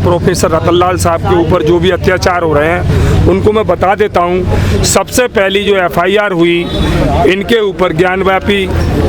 Professor रतन लाल साहब के ऊपर जो भी अत्याचार हो रहे हैं उनको मैं बता देता हूं। सबसे पहली जो एफआईआर हुई इनके ऊपर ज्ञानव्यापी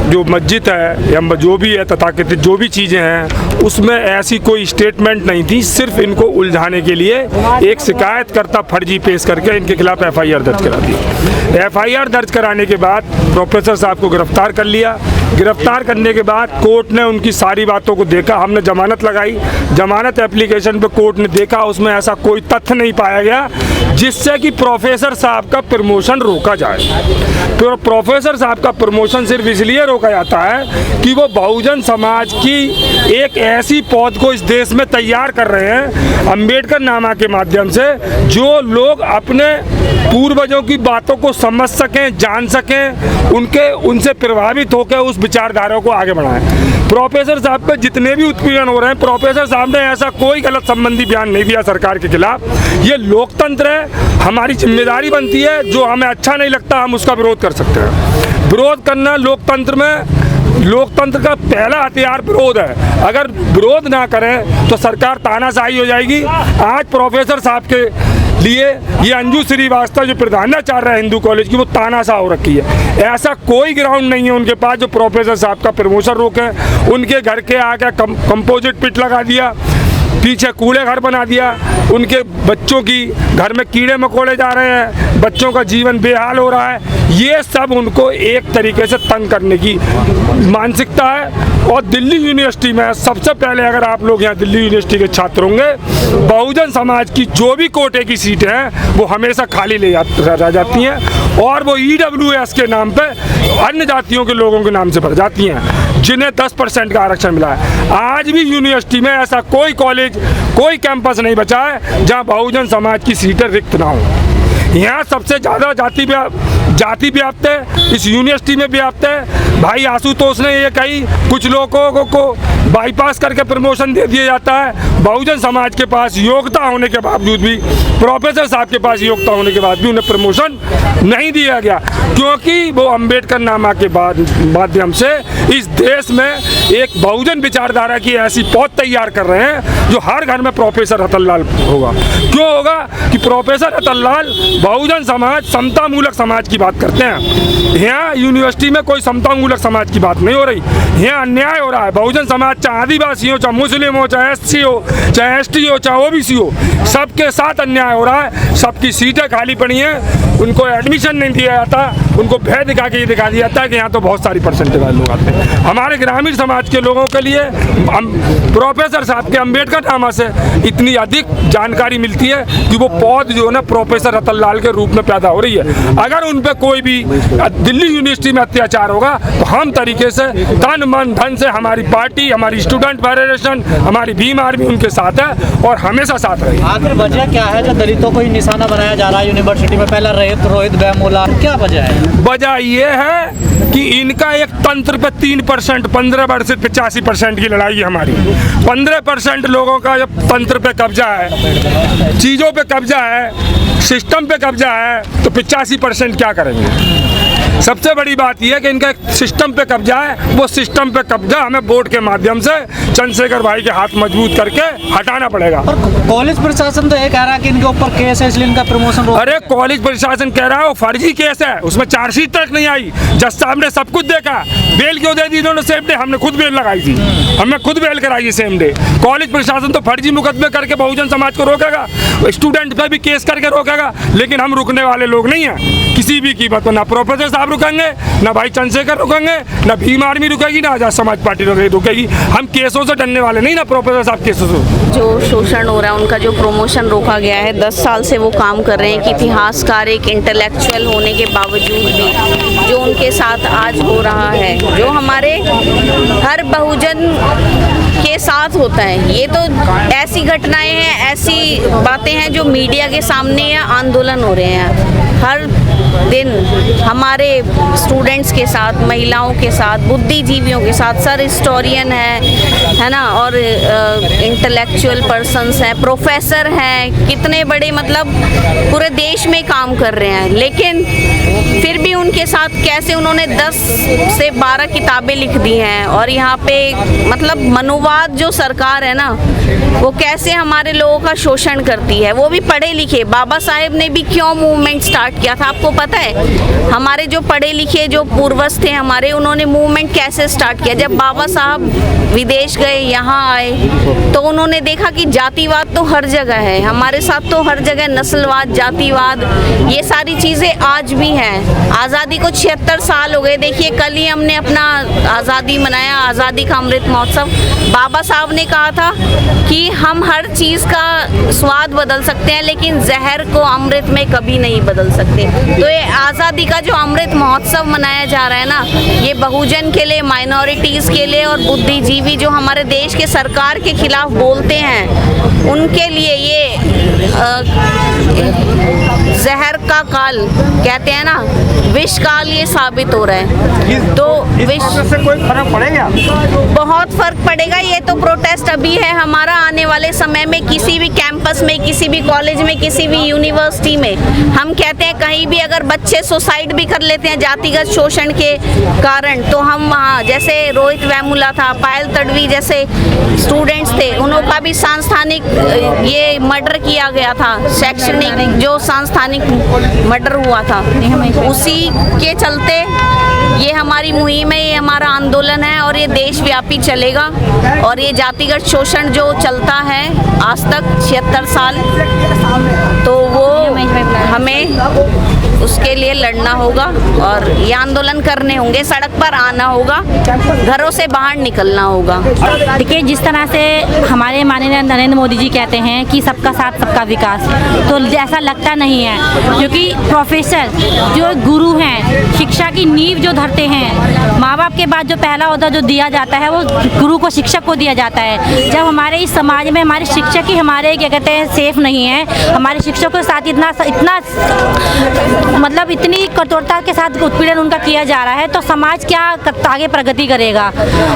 जो मस्जिद है या जो भी है तथाकथित जो भी चीज़ें हैं उसमें ऐसी कोई स्टेटमेंट नहीं थी, सिर्फ इनको उलझाने के लिए एक शिकायतकर्ता फर्जी पेश करके इनके खिलाफ एफआईआर दर्ज करा दी। एफआईआर दर्ज कराने के बाद प्रोफेसर साहब को गिरफ्तार कर लिया। गिरफ्तार करने के बाद कोर्ट ने उनकी सारी बातों को देखा, हमने जमानत लगाई। जमानत एप्लीकेशन पे कोर्ट ने देखा उसमें ऐसा कोई तथ्य नहीं पाया गया जिससे कि प्रोफेसर साहब का प्रमोशन रोका जाए। तो प्रोफेसर साहब का प्रमोशन सिर्फ इसलिए रोका जाता है कि वो बहुजन समाज की एक ऐसी पौध को इस देश में तैयार कर रहे हैं अंबेडकर नामा के माध्यम से, जो लोग अपने पूर्वजों की बातों को समझ सकें, जान सकें, उनसे प्रभावित होकर उस विचारधारा को आगे बढ़ाएं। प्रोफेसर साहब पे जितने भी उत्पीड़न हो रहे हैं, प्रोफेसर साहब ने ऐसा कोई गलत संबंधी बयान नहीं दिया सरकार के खिलाफ। ये लोकतंत्र है, हमारी जिम्मेदारी बनती है, जो हमें अच्छा नहीं लगता हम उसका विरोध कर सकते हैं। विरोध करना लोकतंत्र में, लोकतंत्र का पहला हथियार विरोध है। अगर विरोध ना करें तो सरकार तानाशाही हो जाएगी। आज प्रोफेसर साहब के लिए ये अंजू श्रीवास्तव जो प्रधानाचार्य है हिंदू कॉलेज की, वो तानाशाह हो रखी है। ऐसा कोई ग्राउंड नहीं है उनके पास जो प्रोफेसर साहब का प्रमोशन रोके। उनके घर के आगे कंपोजिट पिट लगा दिया, पीछे कूड़े घर बना दिया, उनके बच्चों की घर में कीड़े मकोड़े जा रहे हैं, बच्चों का जीवन बेहाल हो रहा है। ये सब उनको एक तरीके से तंग करने की मानसिकता है। और दिल्ली यूनिवर्सिटी में सबसे पहले, अगर आप लोग यहाँ दिल्ली यूनिवर्सिटी के छात्र होंगे, बहुजन समाज की जो भी कोटे की सीटें हैं वो हमेशा खाली रह जाती हैं और वो EWS के नाम पे अन्य जातियों के लोगों के नाम से भर जाती हैं, जिन्हें 10% का आरक्षण मिला है। आज भी यूनिवर्सिटी में ऐसा कोई कॉलेज, कोई कैंपस नहीं बचा है जहाँ बहुजन समाज की सीटें रिक्त ना हो। यहाँ सबसे ज़्यादा जाति व्याप्त है, इस यूनिवर्सिटी में व्याप्त है। भाई आशुतोष ने ये कही, कुछ लोगों को बाईपास करके प्रमोशन दे दिया जाता है। बहुजन समाज के पास योग्यता होने के बावजूद भी, प्रोफेसर साहब के पास योग्यता होने के बाद भी उन्हें प्रमोशन नहीं दिया गया, क्योंकि वो अंबेडकर नामा के माध्यम से इस देश में एक बहुजन विचारधारा की ऐसी पौध तैयार कर रहे हैं जो हर घर में प्रोफेसर रतन लाल होगा। क्यों होगा? कि प्रोफेसर रतन लाल बहुजन समाज, समता मूलक समाज की बात करते हैं। यहाँ यूनिवर्सिटी में कोई समता मूलक समाज की बात नहीं हो रही, यहाँ अन्याय हो रहा है। बहुजन समाज चाहे आदिवासी हो, चाहे मुस्लिम हो, चाहे SC हो, चाहे ST हो, चाहे OBC हो, सबके साथ अन्याय हो रहा है। सबकी सीटें खाली पड़ी हैं, उनको एडमिशन नहीं दिया जाता, उनको भय दिखा के ये दिखा दिया जाता है कि यहाँ तो बहुत सारी परसेंटेज वाले लोग आते हैं। हमारे ग्रामीण समाज के लोगों के लिए प्रोफेसर साहब के अंबेडकर नामा से इतनी अधिक जानकारी मिलती है कि वो पौध जो है ना प्रोफेसर रतन लाल के रूप में पैदा हो रही है। अगर उन पर कोई भी दिल्ली यूनिवर्सिटी में अत्याचार होगा तो हम तरीके से तन मन धन से हमारी पार्टी, हमारी स्टूडेंट फेडरेशन, हमारी भीम आर्मी उनके साथ है और हमेशा साथ रहेगी। आखिर वजह क्या है जो दलितों को ही निशाना बनाया जा रहा है यूनिवर्सिटी में? पहला रोहित वेमुला, क्या वजह है? वजह ये है कि इनका एक तंत्र पे 3%, 15 वर्ष 85% की लड़ाई है हमारी। 15% लोगों का जब तंत्र पे कब्जा है, चीज़ों पे कब्जा है, सिस्टम पे कब्जा है, तो 85% क्या करेंगे? सबसे बड़ी बात यह है कि इनका एक सिस्टम पे कब्जा है, वो सिस्टम पे कब्जा हमें वोट के माध्यम से चंद्रशेखर भाई के हाथ मजबूत करके हटाना पड़ेगा। और कॉलेज प्रशासन तो ये कह रहा है कि इनके ऊपर केस है इसलिए इनका प्रमोशन रोक। अरे कॉलेज प्रशासन कह रहा है वो फर्जी केस है, उसमें चार्जशीट तक नहीं आई। जज साहब ने सब कुछ देखा, बेल क्यों दे दी इन्होंने? सेम डे हमने खुद बेल लगाई थी, हमने खुद बेल कराई है सेम डे। कॉलेज प्रशासन तो फर्जी मुकदमे करके बहुजन समाज को रोकेगा, स्टूडेंट पे भी केस करके रोकेगा, लेकिन हम रुकने वाले लोग नहीं हैं किसी भी कीमत पर। ना प्रोफेसर साहब रुकेंगे, ना भाई चंद्रशेखर रुकेंगे, ना भीम आर्मी रुकेगी, ना आजाद समाज पार्टी रुकेगी। हम केसों से डरने वाले नहीं, ना प्रोफेसर साहब केसों से। जो शोषण हो रहा है, उनका जो प्रमोशन रोका गया है, 10 साल से वो काम कर रहे हैं कि इतिहासकार, एक इंटेलेक्चुअल होने के बावजूद भी जो उनके साथ आज हो रहा है, जो हमारे हर बहुजन के साथ होता है, ये तो ऐसी घटनाएं हैं, ऐसी बातें हैं जो मीडिया के सामने या आंदोलन हो रहे हैं। हर दिन हमारे स्टूडेंट्स के साथ, महिलाओं के साथ, बुद्धिजीवियों के साथ, सर हिस्टोरियन है ना, और इंटेलेक्चुअल पर्सन्स हैं, प्रोफेसर हैं, कितने बड़े मतलब पूरे देश में काम कर रहे हैं, लेकिन फिर भी उनके साथ कैसे उन्होंने 10 से 12 किताबें लिख दी हैं। और यहाँ पे मतलब मनुवाद जो सरकार है ना, वो कैसे हमारे लोगों का शोषण करती है, वो भी पढ़े लिखे। बाबा साहेब ने भी क्यों मूवमेंट स्टार्ट किया था आपको पता है? हमारे जो पढ़े लिखे जो पूर्वज थे हमारे, उन्होंने मूवमेंट कैसे स्टार्ट किया? जब बाबा साहब विदेश गए, यहाँ आए, तो उन्होंने देखा कि जातिवाद तो हर जगह है, हमारे साथ तो हर जगह नस्लवाद, जातिवाद, ये सारी चीज़ें आज भी हैं। आज़ादी को 76 साल हो गए। देखिए कल ही हमने अपना आज़ादी मनाया, आज़ादी का अमृत महोत्सव। बाबा साहब ने कहा था कि हम हर चीज़ का स्वाद बदल सकते हैं, लेकिन जहर को अमृत में कभी नहीं बदल सकते। तो ये आज़ादी का जो अमृत महोत्सव मनाया जा रहा है ना, ये बहुजन के लिए, माइनॉरिटीज़ के लिए, और बुद्धिजीवी जो हमारे देश के सरकार के खिलाफ बोलते हैं, उनके लिए ये जहर का काल कहते हैं ना, विष काल ये साबित हो रहा है। तो विष से कोई फर्क पड़ेगा? बहुत फर्क पड़ेगा। ये तो प्रोटेस्ट अभी है, हमारा आने वाले समय में किसी भी कैंपस में, किसी भी कॉलेज में, किसी भी यूनिवर्सिटी में, हम कहते हैं कहीं भी अगर बच्चे सुसाइड भी कर लेते हैं जातिगत शोषण के कारण, तो हम वहाँ, जैसे रोहित वेमुला था, पायल तडवी जैसे स्टूडेंट्स थे, उनका भी सांस्थानिक ये मर्डर किया गया था, शैक्षणिक जो सांस्थानिक मर्डर हुआ था, उसी के चलते ये हमारी मुहिम है, ये हमारा आंदोलन है, और ये देशव्यापी चलेगा। और ये जातिगत शोषण जो चलता है आज तक 76 साल, तो वो हमें उसके लिए लड़ना होगा और ये आंदोलन करने होंगे, सड़क पर आना होगा, घरों से बाहर निकलना होगा। देखिए, जिस तरह से हमारे माननीय नरेंद्र मोदी जी कहते हैं कि सबका साथ सबका विकास, तो ऐसा लगता नहीं है, क्योंकि प्रोफेसर जो गुरु हैं, शिक्षा की नींव जो धरते हैं, माँ बाप के बाद जो पहला ओहदा जो दिया जाता है वो गुरु को, शिक्षक को दिया जाता है। जब हमारे इस समाज में हमारे शिक्षक ही हमारे क्या कहते हैं सेफ नहीं है, हमारे शिक्षकों के साथ इतना मतलब इतनी कठोरता के साथ उत्पीड़न उनका किया जा रहा है, तो समाज क्या आगे प्रगति करेगा?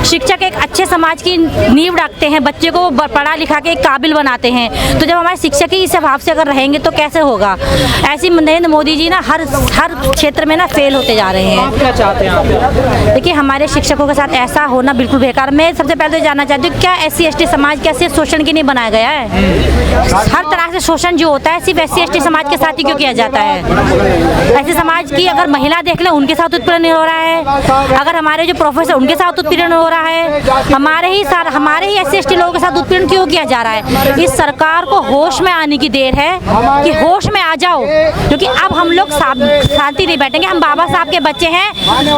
शिक्षक एक अच्छे समाज की नींव रखते हैं, बच्चे को पढ़ा लिखा के काबिल बनाते हैं, तो जब हमारे शिक्षक ही इस भाव से अगर रहेंगे तो कैसे होगा? ऐसी नरेंद्र मोदी जी ना हर क्षेत्र में ना फेल होते जा रहे हैं। आप क्या चाहते हैं आप? देखिए, हमारे शिक्षकों के साथ ऐसा होना बिल्कुल बेकार। मैं सबसे पहले तो जानना चाहती हूँ, क्या SC ST समाज क्या सिर्फ शोषण के लिए बनाया गया है? हर तरह से शोषण जो होता है सिर्फ SC ST समाज के साथ ही क्यों किया जाता है? ऐसे समाज की अगर महिला देख ले, उनके साथ उत्पीड़न हो रहा है, अगर हमारे जो प्रोफेसर उनके साथ उत्पीड़न हो रहा है, हमारे ही SC ST लोगों के साथ उत्पीड़न क्यों किया जा रहा है? इस सरकार को होश में आने की देर है कि होश में आ जाओ, क्योंकि अब हम लोग शांति नहीं बैठेंगे। हम बाबा साहब के बच्चे हैं,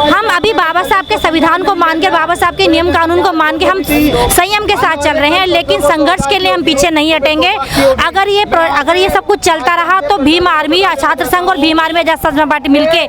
हम अभी बाबा साहब के संविधान को मान के, बाबा साहब के नियम कानून को मान के हम संयम के साथ चल रहे हैं, लेकिन संघर्ष के लिए हम पीछे नहीं हटेंगे। अगर ये सब कुछ चलता रहा तो भीम आर्मी, छात्र संघ और भीम आर्मी पार्टी मिलके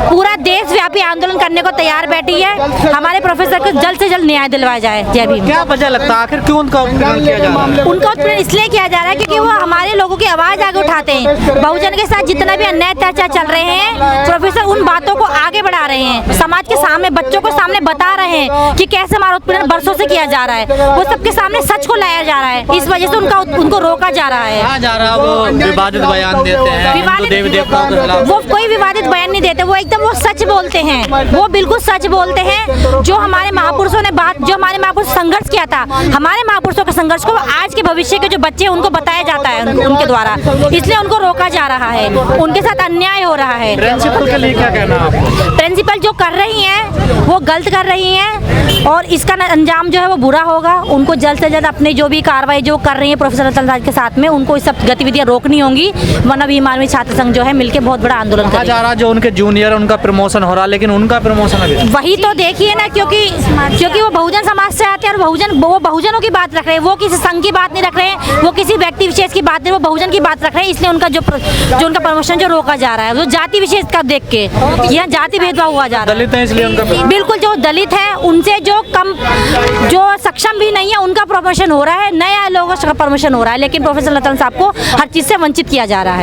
पूरा देशव्यापी आंदोलन करने को तैयार बैठी है। हमारे प्रोफेसर को जल्द से जल्द न्याय दिलवाया जाए। जय भीम। क्या वजह लगता है आखिर क्यों उनका उत्पीड़न किया जा रहा है? उनका उत्पीड़न इसलिए किया जा रहा है क्योंकि वो हमारे लोगों की आवाज आगे उठाते हैं। बहुजन के साथ जितना भी अन्याय अत्याचार चल रहे हैं, प्रोफेसर उन बातों को आगे बढ़ा रहे हैं, समाज के सामने, बच्चों को सामने बता रहे हैं कि कैसे हमारा उत्पीड़न बरसों से किया जा रहा है। वो सबके सामने सच को लाया जा रहा है, इस वजह से उनको रोका जा रहा है। जा रहा वो विवादित बयान देते हैं, हिंदू देवी देवताओं के खिलाफ। वो कोई विवादित बयान नहीं देते, वो एकदम वो सच बोलते हैं, वो बिल्कुल सच बोलते हैं। जो हमारे महापुरुषों ने जो हमारे महापुरुष संघर्ष किया था, हमारे महापुरुषों के संघर्ष को आज के भविष्य के जो बच्चे हैं उनको बताया जाता है उनके द्वारा, इसलिए उनको रोका जा रहा है, उनके साथ अन्याय हो रहा है। प्रिंसिपल के लिए क्या कहना है? प्रिंसिपल जो कर रही हैं वो गलत कर रही हैं, और इसका अंजाम जो है वो बुरा होगा। उनको जल्द से जल्द अपने जो भी कार्रवाई जो कर रही है प्रोफेसर के साथ में, उनको इस सब गतिविधियां रोकनी होंगी, वरना भीम आर्मी छात्र संघ जो है मिलकर बहुत बड़ा आंदोलन कर कहा जा रहा है जो उनके जूनियर उनका प्रमोशन हो रहा है, लेकिन उनका प्रमोशन अभी नहीं। वही तो देखिए ना, क्योंकि वो बहुजन समाज से आते हैं और वो बहुजनों की बात रख रहे हैं, वो किसी संघ की बात नहीं रख रहे हैं, वो किसी व्यक्ति विशेष की बात नहीं, वो बहुजन की बात रख रहे हैं। इसलिए उनका जो उनका प्रमोशन जो रोका जा रहा है वो जाति विशेष का देख के, यहाँ जाति भेदभाव हुआ जा रहा है। दलित है इसलिए उनका बिल्कुल, जो दलित है उनसे जो सक्षम भी नहीं है उनका प्रमोशन हो रहा है, नया लोगों का प्रमोशन हो रहा है, लेकिन प्रोफेसर लतन साहब को हर चीज से वंचित किया जा रहा है।